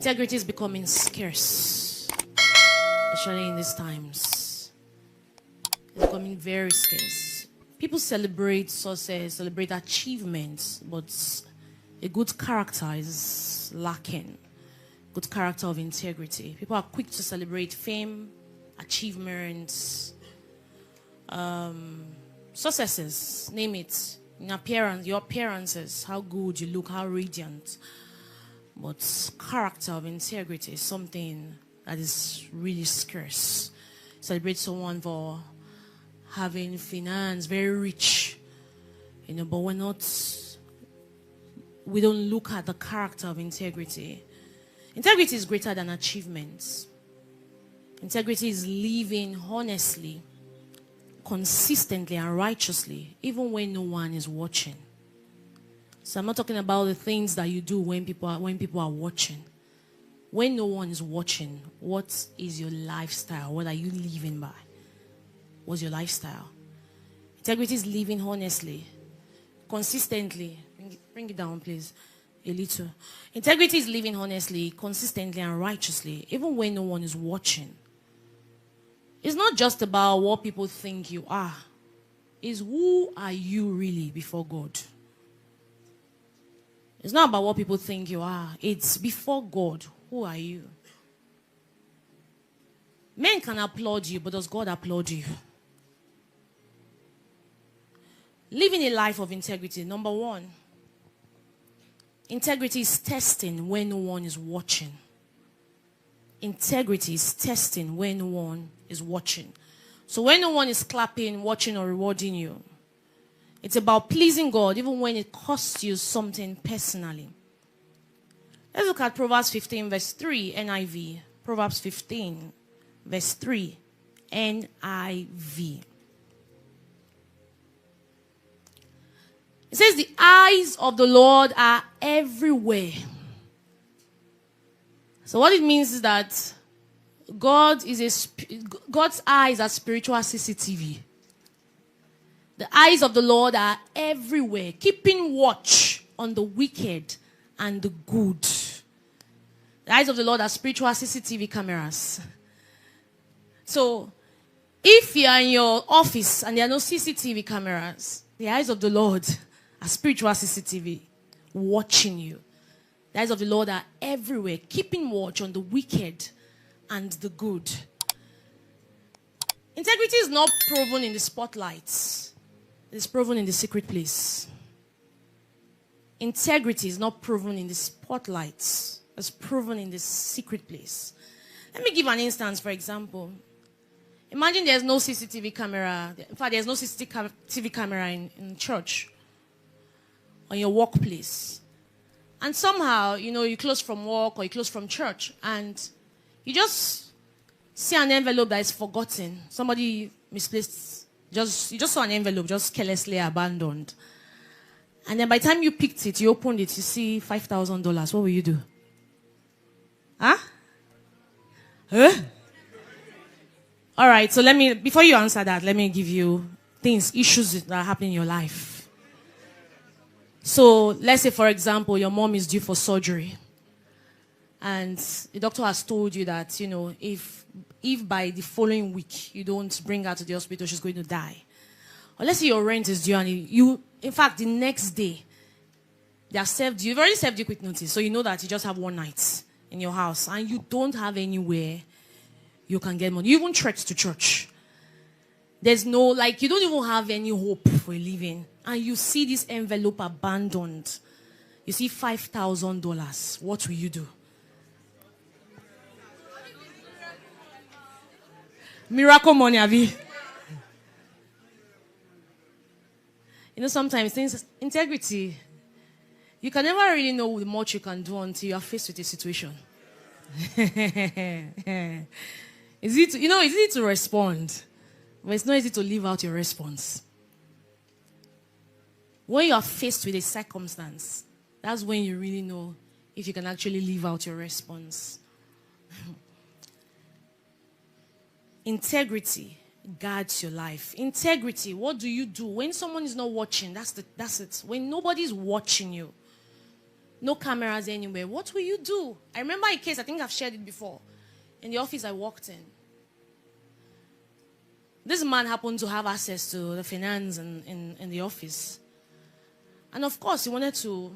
Integrity is becoming scarce, especially in these times. It's becoming very scarce. People celebrate success, celebrate achievements, but a good character is lacking. Good character of integrity. People are quick to celebrate fame, achievements, successes, name it. In appearance, your appearances, how good you look, how radiant. But character of integrity is something that is really scarce. Celebrate someone for having finance, very rich, but we don't look at the character of integrity. Integrity is greater than achievements. Integrity is living honestly, consistently and righteously, even when no one is watching. So I'm not talking about the things that you do when people are watching. When no one is watching, what is your lifestyle? What are you living by? What's your lifestyle? Integrity is living honestly, consistently. Bring it down, please, a little. Integrity is living honestly, consistently and righteously, even when no one is watching. It's not just about what people think you are. It's who are you really before God. It's not about what people think you are. It's before God. Who are you? Men can applaud you, but does God applaud you? Living a life of integrity. Number one, integrity is testing when no one is watching. Integrity is testing when no one is watching. So when no one is clapping, watching, or rewarding you, it's about pleasing God even when it costs you something personally. Let's look at Proverbs 15 verse 3, NIV. Proverbs 15 verse 3, NIV. It says, the eyes of the Lord are everywhere. So what it means is that God's eyes are spiritual CCTV. The eyes of the Lord are everywhere, keeping watch on the wicked and the good. The eyes of the Lord are spiritual CCTV cameras. So, if you are in your office and there are no CCTV cameras, the eyes of the Lord are spiritual CCTV watching you. The eyes of the Lord are everywhere, keeping watch on the wicked and the good. Integrity is not proven in the spotlights. It is proven in the secret place. Integrity is not proven in the spotlights. It's proven in the secret place. Let me give an instance, for example. Imagine there's no CCTV camera. In fact, there's no CCTV camera in church or your workplace. And somehow, you close from work or you close from church and you just see an envelope that is forgotten. Somebody misplaced. You just saw an envelope just carelessly abandoned. And then by the time you picked it, you opened it, you see $5,000. What will you do? Huh? All right, so before you answer that, let me give you issues that happen in your life. So let's say, for example, your mom is due for surgery. And the doctor has told you that, if by the following week you don't bring her to the hospital, she's going to die. Or let's say your rent is due and in fact, the next day, you've already served you quick notice. So you know that you just have one night in your house and you don't have anywhere you can get money. You even trekked to church. There's no, you don't even have any hope for a living. And you see this envelope abandoned. You see $5,000. What will you do? Miracle money, Avi. Sometimes integrity, you can never really know how much you can do until you are faced with a situation. It's easy to respond, but it's not easy to live out your response. When you are faced with a circumstance, that's when you really know if you can actually live out your response. Integrity guards your life. Integrity, what do you do when someone is not watching? That's it. When nobody's watching you, no cameras anywhere. What will you do? I remember a case, I think I've shared it before. In the office I walked in. This man happened to have access to the finance in the office. And of course, he wanted to,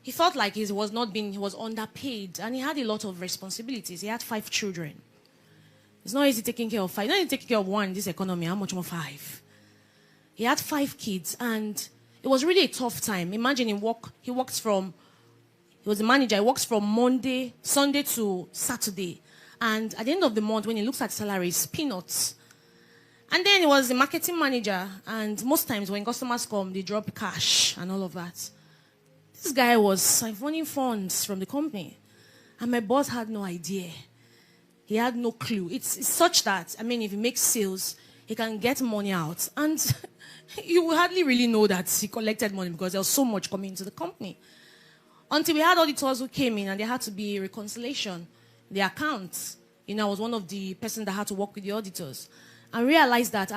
he felt like he was underpaid. And he had a lot of responsibilities. He had 5 children. It's not easy taking care of 5. Not easy taking care of 1 in this economy. How much more 5? He had 5 kids. And it was really a tough time. Imagine he was a manager. He works from Sunday to Saturday. And at the end of the month, when he looks at salary, it's peanuts. And then he was a marketing manager. And most times when customers come, they drop cash and all of that. This guy was siphoning funds from the company. And my boss had no idea. He had no clue. It's such that, if he makes sales, he can get money out. And you will hardly really know that he collected money because there was so much coming into the company. Until we had auditors who came in and there had to be reconciliation. The accounts. I was one of the persons that had to work with the auditors. And realized that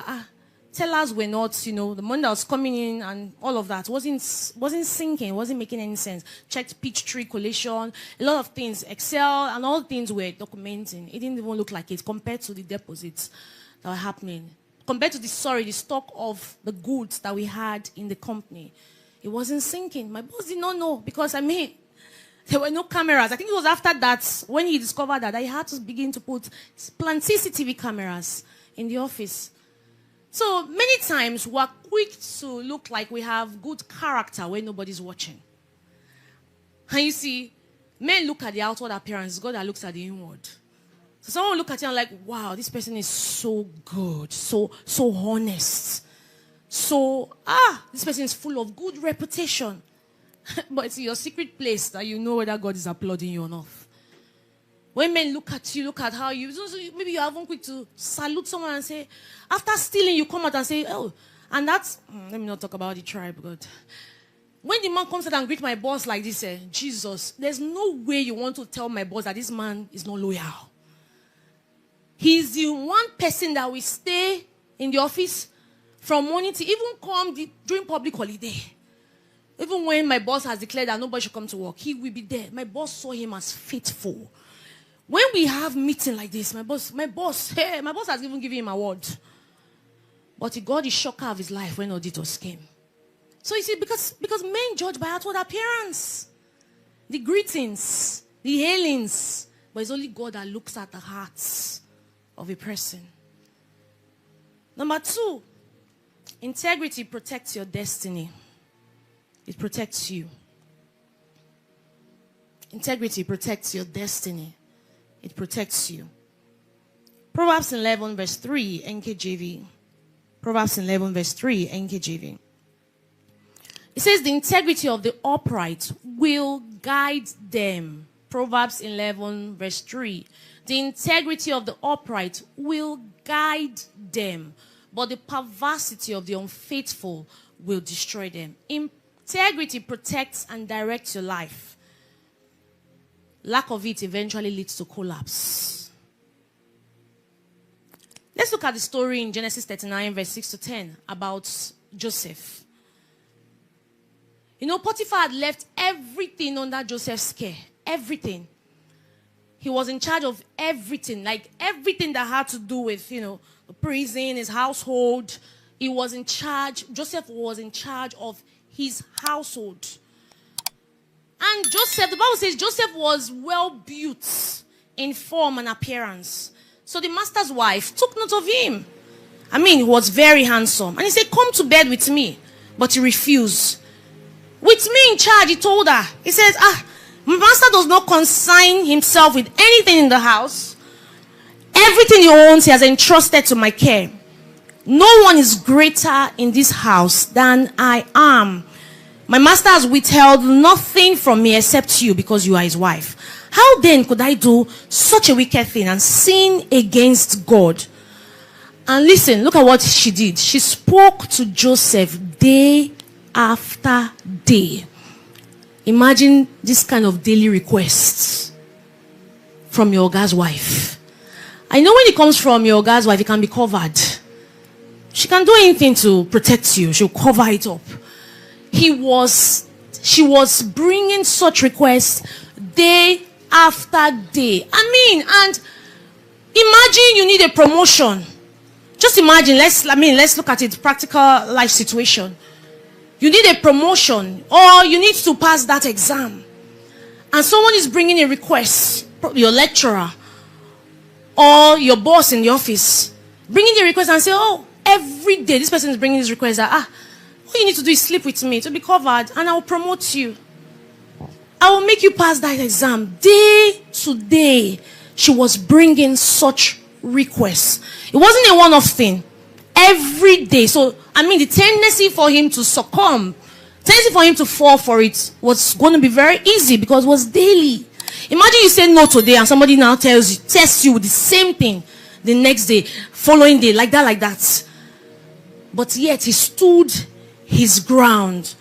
tellers were not, the money that was coming in and all of that wasn't sinking, wasn't making any sense. Checked Peachtree collation, a lot of things, Excel, and all things were documenting. It didn't even look like it compared to the deposits that were happening. Compared to the stock of the goods that we had in the company. It wasn't sinking. My boss did not know because, there were no cameras. I think it was after that, when he discovered that, I had to begin to plant CCTV cameras in the office. So many times we're quick to look like we have good character when nobody's watching. And you see, men look at the outward appearance, God that looks at the inward. So someone will look at you and like, wow, this person is so good, so honest. So, this person is full of good reputation. But it's your secret place that you know whether God is applauding you or not. When men look at you, look at how you... Maybe you haven't quick to salute someone and say... After stealing, you come out and say, oh... And that's... let me not talk about the tribe, God. When the man comes out and greets my boss like this, Jesus, there's no way you want to tell my boss that this man is not loyal. He's the one person that will stay in the office from morning to even come during public holiday. Even when my boss has declared that nobody should come to work, he will be there. My boss saw him as faithful. When we have meeting like this, my boss has even given him an award. But he got the shocker of his life when auditors came. So you see, because men judge by outward appearance. The greetings, the hailings. But it's only God that looks at the hearts of a person. Number 2, integrity protects your destiny. It protects you. Integrity protects your destiny. It protects you. Proverbs 11 verse 3 NKJV. Proverbs 11 verse 3 NKJV. It says the integrity of the upright will guide them. Proverbs 11 verse 3. The integrity of the upright will guide them, but the perversity of the unfaithful will destroy them. Integrity protects and directs your life. Lack of it eventually leads to collapse. Let's look at the story in Genesis 39 verse 6 to 10 about Joseph. Potiphar had left everything under Joseph's care. Everything. He was in charge of everything. Like everything that had to do with, the prison, his household. He was in charge. Joseph was in charge of his household. And Joseph, the Bible says Joseph was well built in form and appearance. So the master's wife took note of him. He was very handsome. And he said, come to bed with me. But he refused. With me in charge, he told her. He says, my master does not consign himself with anything in the house. Everything he owns, he has entrusted to my care. No one is greater in this house than I am. My master has withheld nothing from me except you because you are his wife. How then could I do such a wicked thing and sin against God? And listen, look at what she did. She spoke to Joseph day after day. Imagine this kind of daily requests from your guy's wife. I know when it comes from your guy's wife, it can be covered. She can do anything to protect you. She'll cover it up. He was she was bringing such requests day after day. And imagine you need a promotion. Just imagine, let's look at it, practical life situation. You need a promotion, or you need to pass that exam. And someone is bringing a request, your lecturer, or your boss in the office, bringing the request and say, oh, every day this person is bringing this request that, all you need to do is sleep with me to be covered, and I will promote you. I will make you pass that exam. Day to day, she was bringing such requests. It wasn't a one-off thing. Every day. So, the tendency for him to succumb, tendency for him to fall for it was going to be very easy because it was daily. Imagine you say no today and somebody now tests you with the same thing the next day, following day, like that. But yet he stood his ground.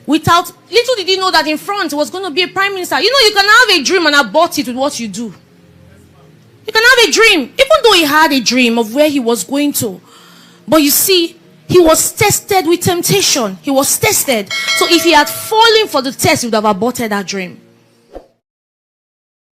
Little did he know that in front was going to be a prime minister. You know, you can have a dream and abort it with what you do. You can have a dream, even though he had a dream of where he was going to. But you see, he was tested with temptation. He was tested. So if he had fallen for the test, he would have aborted that dream.